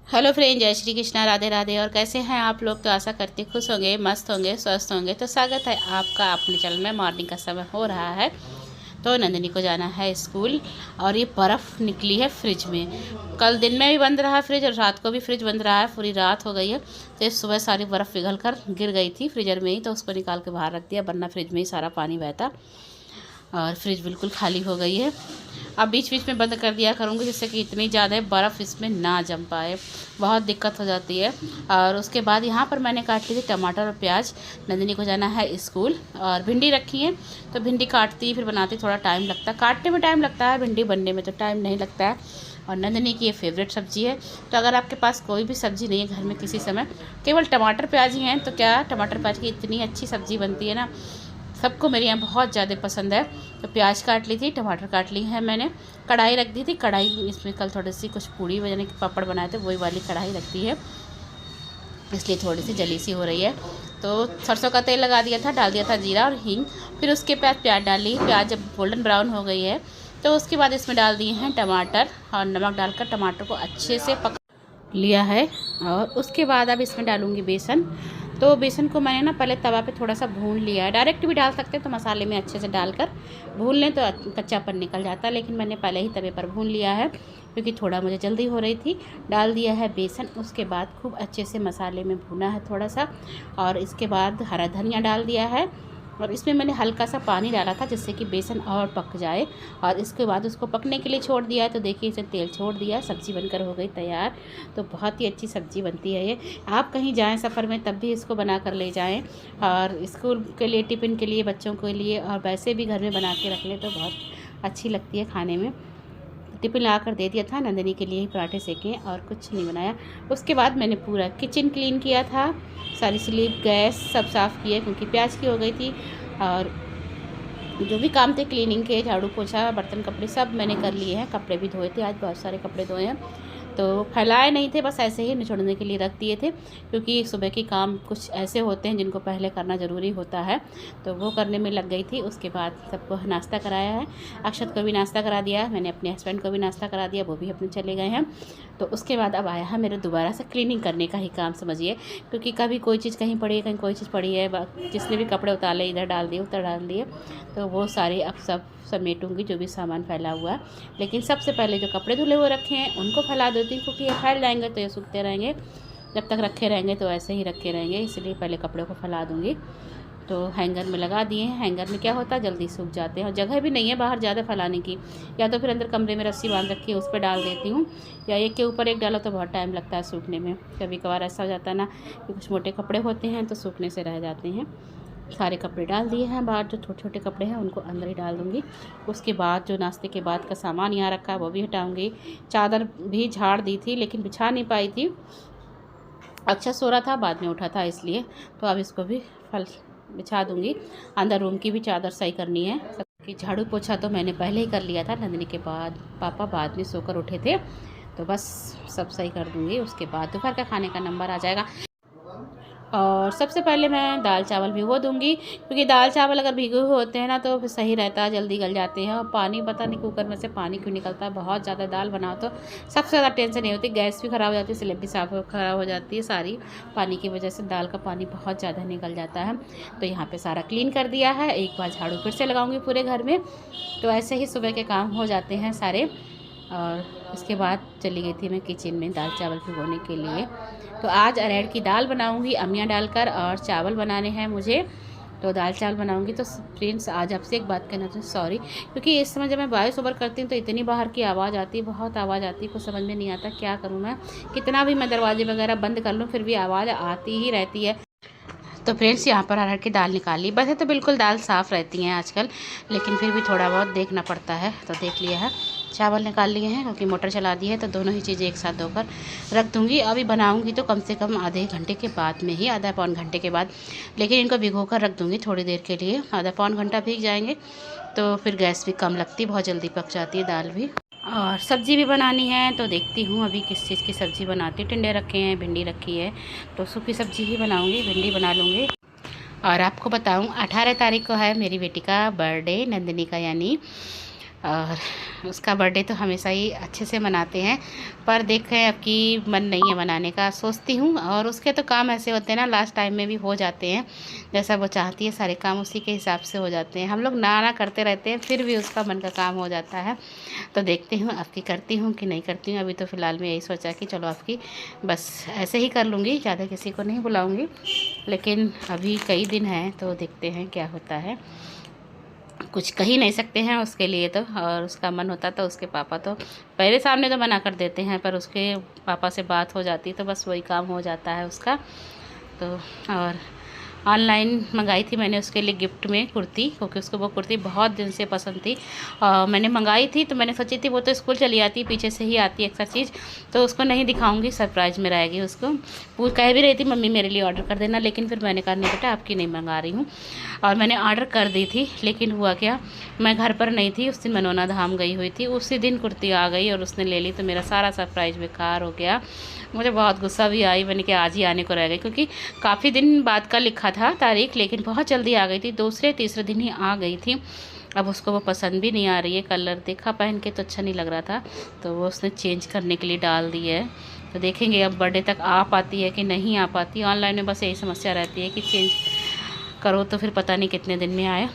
Hello friend, जय श्री कृष्णा, राधे राधे। और कैसे हैं आप लोग? तो आशा करती हूँ खुश होंगे, मस्त होंगे, स्वस्थ होंगे। तो स्वागत है आपका अपने चैनल में। मॉर्निंग का समय हो रहा है तो नंदिनी को जाना है स्कूल। और ये बर्फ़ निकली है फ्रिज में। कल दिन में भी बंद रहा फ्रिज और रात को भी फ्रिज बंद रहा है। पूरी रात हो गई है तो ये सुबह सारी बर्फ़ पिघल कर गिर गई थी फ्रीजर में ही, तो उसको निकाल के बाहर रख दिया, वरना फ्रिज में ही सारा पानी बहता। और फ्रिज बिल्कुल खाली हो गई है। अब बीच बीच में बंद कर दिया करूँगी जिससे कि इतनी ज़्यादा बर्फ़ इसमें ना जम पाए, बहुत दिक्कत हो जाती है। और उसके बाद यहाँ पर मैंने काट ली थी टमाटर और प्याज। नंदिनी को जाना है स्कूल। और भिंडी रखी है तो भिंडी काटती फिर बनाती थोड़ा टाइम लगता है। काटने में टाइम लगता है, भिंडी बनने में तो टाइम नहीं लगता है। और नंदिनी की ये फेवरेट सब्ज़ी है। तो अगर आपके पास कोई भी सब्ज़ी नहीं है घर में किसी समय, केवल टमाटर प्याज ही हैं, तो क्या टमाटर प्याज की इतनी अच्छी सब्ज़ी बनती है ना, सबको मेरे यहाँ बहुत ज़्यादा पसंद है। तो प्याज काट ली थी, टमाटर काट ली है मैंने। कढ़ाई रख दी थी, कढ़ाई इसमें कल थोड़ी सी कुछ पूड़ी वजह के पापड़ बनाए थे, वही वाली कढ़ाई रख दी है, इसलिए थोड़ी सी जली सी हो रही है। तो सरसों का तेल लगा दिया था, डाल दिया था जीरा और हींग। फिर उसके बाद प्याज डाल ली। प्याज जब गोल्डन ब्राउन हो गई है तो उसके बाद इसमें डाल दिए हैं टमाटर और नमक डालकर टमाटर को अच्छे से पका लिया है। और उसके बाद अब इसमें डालूँगी बेसन। तो बेसन को मैंने ना पहले तवा पे थोड़ा सा भून लिया है, डायरेक्ट भी डाल सकते हैं तो मसाले में अच्छे से डालकर भून लें तो कच्चापन निकल जाता है, लेकिन मैंने पहले ही तवे पर भून लिया है क्योंकि थोड़ा मुझे जल्दी हो रही थी। डाल दिया है बेसन, उसके बाद खूब अच्छे से मसाले में भुना है थोड़ा सा। और इसके बाद हरा धनिया डाल दिया है और इसमें मैंने हल्का सा पानी डाला था जिससे कि बेसन और पक जाए। और इसके बाद उसको पकने के लिए छोड़ दिया है। तो देखिए इसे तेल छोड़ दिया, सब्ज़ी बनकर हो गई तैयार। तो बहुत ही अच्छी सब्ज़ी बनती है ये। आप कहीं जाएं सफ़र में तब भी इसको बना कर ले जाएं, और स्कूल के लिए, टिफ़िन के लिए, बच्चों के लिए, और वैसे भी घर में बना के रख लें तो बहुत अच्छी लगती है खाने में। टिफ़िन ला कर दे दिया था, नंदिनी के लिए ही पराठे सेके और कुछ नहीं बनाया। उसके बाद मैंने पूरा किचन क्लीन किया था, सारी स्लीप, गैस सब साफ़ किए क्योंकि प्याज की हो गई थी। और जो भी काम थे क्लीनिंग के, झाड़ू पोछा, बर्तन कपड़े सब मैंने कर लिए हैं। कपड़े भी धोए थे, आज बहुत सारे कपड़े धोए हैं। तो फैलाए नहीं थे, बस ऐसे ही निचोड़ने के लिए रख दिए थे क्योंकि सुबह के काम कुछ ऐसे होते हैं जिनको पहले करना ज़रूरी होता है, तो वो करने में लग गई थी। उसके बाद सबको नाश्ता कराया है, अक्षत को भी नाश्ता करा दिया, मैंने अपने हस्बैंड को भी नाश्ता करा दिया, वो भी अपने चले गए हैं। तो उसके बाद अब आया है मेरे दोबारा से क्लीनिंग करने का ही काम, समझिए, क्योंकि कभी कोई चीज़ कहीं पड़ी है, कहीं कोई चीज़ पड़ी है, जिसने भी कपड़े उतारे इधर डाल दिए उधर डाल दिए, तो वो सारे अब सब समेटूंगी जो भी सामान फैला हुआ है। लेकिन सबसे पहले जो कपड़े धुले हुए रखे हैं उनको फैला देती हूँ क्योंकि ये फैल जाएंगे तो ये सूखते रहेंगे, जब तक रखे रहेंगे तो ऐसे ही रखे रहेंगे, इसलिए पहले कपड़ों को फैला दूँगी। तो हैंगर में लगा दिए हैं। हैंगर में क्या होता है, जल्दी सूख जाते हैं और जगह भी नहीं है बाहर ज़्यादा फैलाने की, या तो फिर अंदर कमरे में रस्सी बांध रखी है उस पर डाल देती हूँ, या एक के ऊपर एक डालो तो बहुत टाइम लगता है सूखने में। कभी कभार ऐसा हो जाता है ना कि कुछ मोटे कपड़े होते हैं तो सूखने से रह जाते हैं। सारे कपड़े डाल दिए हैं बाहर, जो छोटे छोटे कपड़े हैं उनको अंदर ही डाल दूँगी। उसके बाद जो नाश्ते के बाद का सामान यहाँ रखा है वो भी हटाऊँगी। चादर भी झाड़ दी थी लेकिन बिछा नहीं पाई थी, अच्छा सो रहा था, बाद में उठा था इसलिए। तो अब इसको भी फल बिछा दूँगी। अंदर रूम की भी चादर सही करनी है। कि झाड़ू पोछा तो मैंने पहले ही कर लिया था, नंदिनी के बाद पापा बाद में सोकर उठे थे, तो बस सब सही कर दूँगी। उसके बाद दोपहर का खाने का नंबर आ जाएगा। और सबसे पहले मैं दाल चावल भिगो दूंगी क्योंकि दाल चावल अगर भिगो हुए होते हैं ना तो फिर सही रहता है, जल्दी गल जाते हैं। और पानी पता नहीं कुकर में से पानी क्यों निकलता है, बहुत ज़्यादा दाल बनाओ तो सबसे ज़्यादा टेंशन नहीं होती, गैस भी ख़राब हो जाती है, स्लेब भी साफ ख़राब हो जाती है, सारी पानी की वजह से दाल का पानी बहुत ज़्यादा निकल जाता है। तो यहाँ पर सारा क्लीन कर दिया है, एक बार झाड़ू फिर से लगाऊँगी पूरे घर में। तो ऐसे ही सुबह के काम हो जाते हैं सारे। और इसके बाद चली गई थी मैं किचन में दाल चावल भिगोने के लिए। तो आज अरहर की दाल बनाऊंगी अमिया डालकर, और चावल बनाने हैं मुझे, तो दाल चावल बनाऊंगी। तो फ्रेंड्स आज आपसे एक बात कहना चाहिए, सॉरी, क्योंकि इस समय जब मैं वॉइस ओवर करती हूँ तो इतनी बाहर की आवाज़ आती है, बहुत आवाज़ आती है, कुछ समझ में नहीं आता क्या करूँ मैं। कितना भी मैं दरवाजे वगैरह बंद कर लूँ फिर भी आवाज़ आती ही रहती है। तो फ्रेंड्स यहाँ पर अरहर की दाल निकाल ली। वैसे तो बिल्कुल दाल साफ़ रहती हैं आजकल, लेकिन फिर भी थोड़ा बहुत देखना पड़ता है, तो देख लिया है। चावल निकाल लिए हैं क्योंकि मोटर चला दी है, तो दोनों ही चीज़ें एक साथ धोकर रख दूँगी। अभी बनाऊँगी तो कम से कम आधे घंटे के बाद में ही, आधा पौन घंटे के बाद, लेकिन इनको भिगो कर रख दूँगी थोड़ी देर के लिए। आधा पौन घंटा भीग जाएंगे तो फिर गैस भी कम लगती, बहुत जल्दी पक जाती है दाल भी। और सब्ज़ी भी बनानी है तो देखती हूँ अभी किस चीज़ की सब्ज़ी बनाती हूँ। टिंडे रखे हैं, भिंडी रखी है, तो सूखी सब्ज़ी ही बनाऊँगी, भिंडी बना लूँगी। और आपको बताऊँ 18 तारीख को है मेरी बेटी का बर्थडे, नंदिनी का यानी। और उसका बर्थडे तो हमेशा ही अच्छे से मनाते हैं, पर देखें अब की मन नहीं है मनाने का, सोचती हूँ। और उसके तो काम ऐसे होते हैं ना, लास्ट टाइम में भी हो जाते हैं जैसा वो चाहती है, सारे काम उसी के हिसाब से हो जाते हैं। हम लोग ना करते रहते हैं, फिर भी उसका मन का काम हो जाता है। तो देखती हूँ आपकी करती हूँ कि नहीं करती हूँ। अभी तो फ़िलहाल मैं यही सोचा कि चलो आपकी बस ऐसे ही कर लूँगी, ज़्यादा किसी को नहीं बुलाऊँगी। लेकिन अभी कई दिन हैं तो देखते हैं क्या होता है। कुछ कह ही नहीं सकते हैं उसके लिए तो। और उसका मन होता तो उसके पापा तो पहले सामने तो मना कर देते हैं, पर उसके पापा से बात हो जाती तो बस वही काम हो जाता है उसका। तो और ऑनलाइन मंगाई थी मैंने उसके लिए गिफ्ट में कुर्ती, क्योंकि उसको वो कुर्ती बहुत दिन से पसंद थी। मैंने मंगाई थी तो मैंने सोची थी वो तो स्कूल चली आती, पीछे से ही आती है अक्सर चीज़, तो उसको नहीं दिखाऊंगी, सरप्राइज़ में रहेगी उसको। वो कह भी रही थी मम्मी मेरे लिए ऑर्डर कर देना, लेकिन फिर मैंने कहा नहीं बेटा आपकी नहीं मंगा रही हूँ। और मैंने ऑर्डर कर दी थी, लेकिन हुआ क्या, मैं घर पर नहीं थी उस दिन, मनोना धाम गई हुई थी। उसी दिन कुर्ती आ गई और उसने ले ली, तो मेरा सारा सरप्राइज़ बेकार हो गया। मुझे बहुत गुस्सा भी आई, मैंने कि आज ही आने को रह गई, क्योंकि काफ़ी दिन बाद का लिखा था तारीख, लेकिन बहुत जल्दी आ गई थी, दूसरे तीसरे दिन ही आ गई थी। अब उसको वो पसंद भी नहीं आ रही है, कलर देखा पहन के तो अच्छा नहीं लग रहा था, तो वो उसने चेंज करने के लिए डाल दी है। तो देखेंगे अब बर्थडे तक आ पाती है कि नहीं आ पाती। ऑनलाइन में बस यही समस्या रहती है कि चेंज करो तो फिर पता नहीं कितने दिन में आए।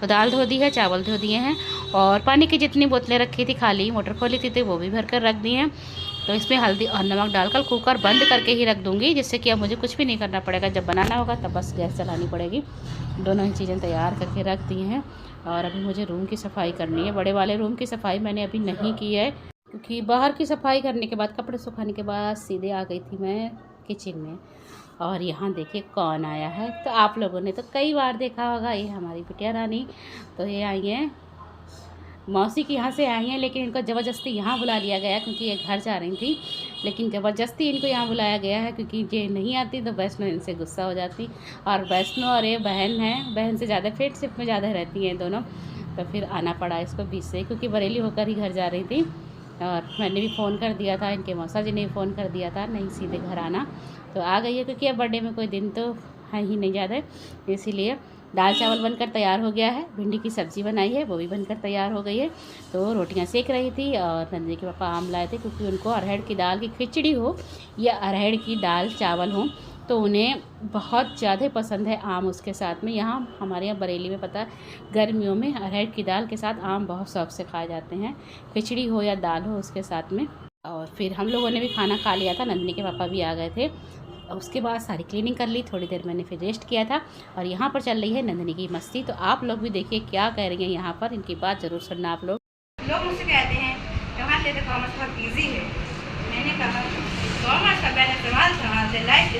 तो दाल धो दी है, चावल धो दिए हैं, और पानी की जितनी बोतलें रखी थी खाली, मोटर खोली थी तो वो भी भर कर रख दी हैं। तो इसमें हल्दी और नमक डालकर कुकर बंद करके ही रख दूँगी, जिससे कि अब मुझे कुछ भी नहीं करना पड़ेगा। जब बनाना होगा तब बस गैस चलानी पड़ेगी। दोनों ही चीज़ें तैयार करके रख दी हैं। और अभी मुझे रूम की सफाई करनी है। बड़े वाले रूम की सफाई मैंने अभी नहीं की है, क्योंकि बाहर की सफाई करने के बाद, कपड़े सुखाने के बाद सीधे आ गई थी मैं किचन में। और यहाँ देखिए कौन आया है, तो आप लोगों ने तो कई बार देखा होगा, ये हमारी बिटिया रानी। तो ये आई हैं मौसी के यहाँ से आई हैं, लेकिन इनको ज़बरदस्ती यहाँ बुला लिया गया, क्योंकि ये घर जा रही थी, लेकिन ज़बरदस्ती इनको यहाँ बुलाया गया है, क्योंकि ये नहीं आती तो वैष्णो इनसे गुस्सा हो जाती। और वैष्णो और ये बहन है, बहन से ज़्यादा फ्रेंडशिप में ज़्यादा रहती हैं दोनों। तो फिर आना पड़ा इसको बीच से, क्योंकि बरेली होकर ही घर जा रही थी। और मैंने भी फ़ोन कर दिया था, इनके मौसा जी ने भी फ़ोन कर दिया था, नहीं सीधे घर आना। तो आ गई है, क्योंकि अब बर्थडे में कोई दिन तो है ही नहीं ज़्यादा, इसीलिए। दाल चावल बनकर तैयार हो गया है, भिंडी की सब्ज़ी बनाई है, वो भी बनकर तैयार हो गई है। तो रोटियां सेक रही थी, और नंदनी के पापा आम लाए थे, क्योंकि उनको अरहर की दाल की खिचड़ी हो या अरहर की दाल चावल हो तो उन्हें बहुत ज़्यादा पसंद है आम उसके साथ में। यहाँ हमारे यहाँ बरेली में पता है गर्मियों में अरहर की दाल के साथ आम बहुत शौक से खाए जाते हैं, खिचड़ी हो या दाल हो उसके साथ में। और फिर हम लोगों ने भी खाना खा लिया था, नंदनी के पापा भी आ गए थे। उसके बाद सारी क्लीनिंग कर ली, थोड़ी देर मैंने फिर रेस्ट किया था। और यहाँ पर चल रही है नंदनी की मस्ती, तो आप लोग भी देखिए क्या कह रही हैं यहाँ पर, इनकी बात ज़रूर सुनना आप लोग। मुझसे कहते हैं कहाँ से तो कॉमर्स बहुत ईजी है। मैंने कहा कॉमर्स का पहले सवाल से लाइफ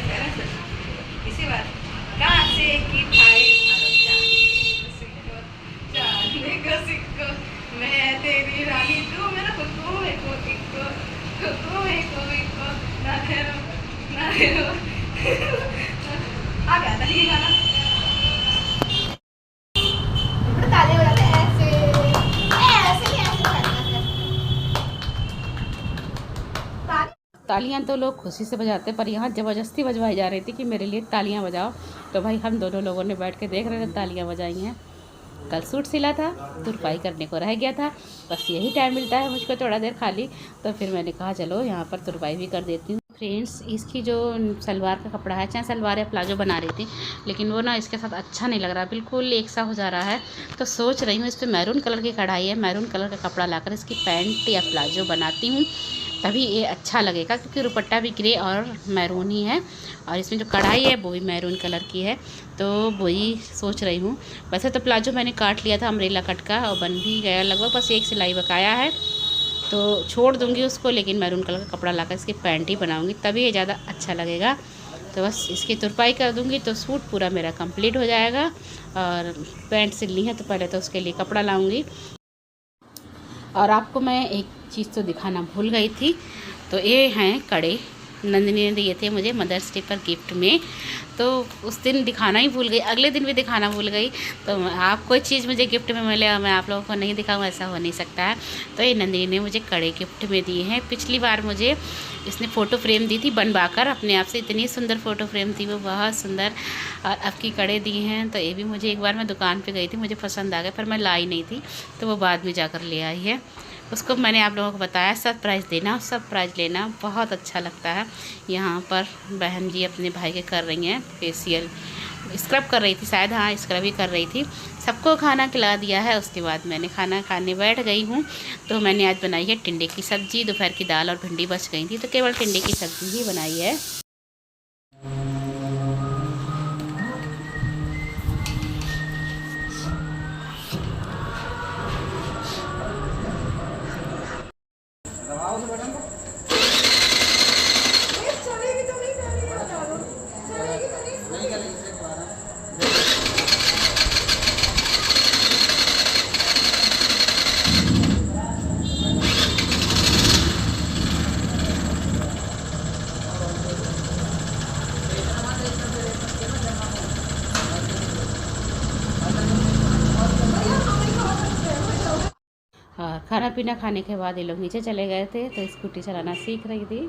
इसी बात कहाँ से की खाए मैं तेरी रानी, तू मेरा कुत्तू है, कुत्तू है कोई को ना करो ना करो। आ गया था ये गाना, ताले बजाते ऐसे ऐसे तालियां तो लोग खुशी से बजाते, पर यहाँ ज़बरदस्ती बजवाई जा रही थी कि मेरे लिए तालियां बजाओ। तो भाई हम दोनों लोगों ने बैठ के देख रहे थे, तालियां बजाई हैं। कल सूट सिला था, तुरपाई करने को रह गया था, बस यही टाइम मिलता है मुझको थोड़ा देर खाली, तो फिर मैंने कहा चलो यहाँ पर तुरपाई भी कर देती हूँ। फ्रेंड्स, इसकी जो सलवार का कपड़ा है, चाहे सलवार या प्लाजो बना रही थी, लेकिन वो ना इसके साथ अच्छा नहीं लग रहा, बिल्कुल एक सा हो जा रहा है। तो सोच रही हूँ इस पर मैरून कलर की कढ़ाई है, मैरून कलर का कपड़ा लाकर इसकी पैंट या प्लाजो बनाती हूँ, तभी ये अच्छा लगेगा, क्योंकि दुपट्टा भी ग्रे और मैरून ही है, और इसमें जो कढ़ाई है वो भी मैरून कलर की है। तो वही सोच रही हूँ। वैसे तो प्लाजो मैंने काट लिया था अम्ब्रेला कट का, और बन भी गया लगभग, बस एक सिलाई बकाया है, तो छोड़ दूँगी उसको, लेकिन मैरून कलर का कपड़ा लाकर इसकी पैंट ही बनाऊँगी, तभी ये ज़्यादा अच्छा लगेगा। तो बस इसकी तुरपाई कर दूँगी तो सूट पूरा मेरा कंप्लीट हो जाएगा। और पैंट सिलनी है तो पहले तो उसके लिए कपड़ा लाऊँगी। और आपको मैं एक चीज़ तो दिखाना भूल गई थी, तो ये हैं कड़े, नंदिनी ने दिए थे मुझे मदर्स डे पर गिफ्ट में। तो उस दिन दिखाना ही भूल गई, अगले दिन भी दिखाना भूल गई। तो आप कोई चीज़ मुझे गिफ्ट में मिले और मैं आप लोगों को नहीं दिखाऊँ, ऐसा हो नहीं सकता है। तो ये नंदिनी ने मुझे कड़े गिफ्ट में दिए हैं। पिछली बार मुझे इसने फ़ोटो फ्रेम दी थी बनवाकर अपने आप से, इतनी सुंदर फ़ोटो फ्रेम थी वो, बहुत सुंदर। और अब की कड़े दिए हैं। तो ये भी मुझे एक बार मैं दुकान पे गई थी, मुझे पसंद आ गया, पर मैं लाई नहीं थी, तो वो बाद में जाकर ले आई है। उसको मैंने आप लोगों को बताया सरप्राइज़ देना, सरप्राइज़ लेना बहुत अच्छा लगता है। यहाँ पर बहन जी अपने भाई के कर रही हैं फेशियल, स्क्रब कर रही थी शायद, हाँ स्क्रब ही कर रही थी। सबको खाना खिला दिया है, उसके बाद मैंने खाना खाने बैठ गई हूँ। तो मैंने आज बनाई है टिंडे की सब्ज़ी, दोपहर की दाल और भिंडी बच गई थी, तो केवल टिंडे की सब्ज़ी ही बनाई है। और खाना पीना खाने के बाद ये लोग नीचे चले गए थे, तो स्कूटी चलाना सीख रही थी।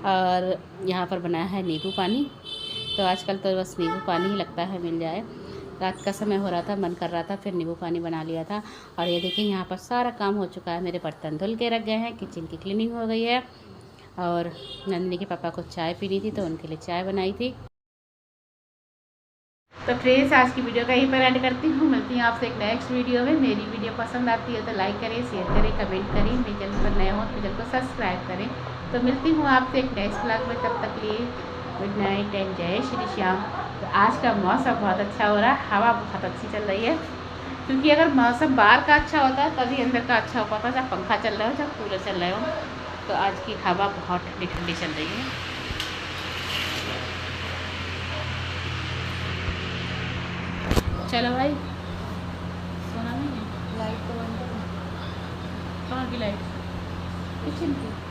और यहाँ पर बनाया है नींबू पानी। तो आजकल तो बस नींबू पानी ही लगता है मिल जाए। रात का समय हो रहा था, मन कर रहा था, फिर नींबू पानी बना लिया था। और ये देखिए यहाँ पर सारा काम हो चुका है, मेरे बर्तन धुल के रख गए हैं, किचन की क्लीनिंग हो गई है। और नंदिनी के पापा को चाय पीनी थी, तो उनके लिए चाय बनाई थी। तो फ्रेंड्स, आज की वीडियो का यहीं पर एंड करती हूँ। मिलती हूँ आपसे एक नेक्स्ट वीडियो में। मेरी वीडियो पसंद आती है तो लाइक करें, शेयर करें, कमेंट करें। मेरे चैनल पर नए हो तो चैनल को सब्सक्राइब करें। तो मिलती हूँ आपसे एक नेक्स्ट ब्लॉग में, तब तक लिए गुड नाइट एंड जय श्री श्याम। तो आज का मौसम बहुत अच्छा हो रहा है, हवा बहुत अच्छी चल रही है। क्योंकि अगर मौसम बाहर का अच्छा होता है तभी अंदर का अच्छा हो पाता, जब पंखा चल रहा हो, जब कूलर चल रहे हो। तो आज की हवा बहुत ठंडी ठंडी चल रही है। चलो भाई, सोना नहीं है। लाइट तो बंद है। कहाँ की लाइट? किचन की।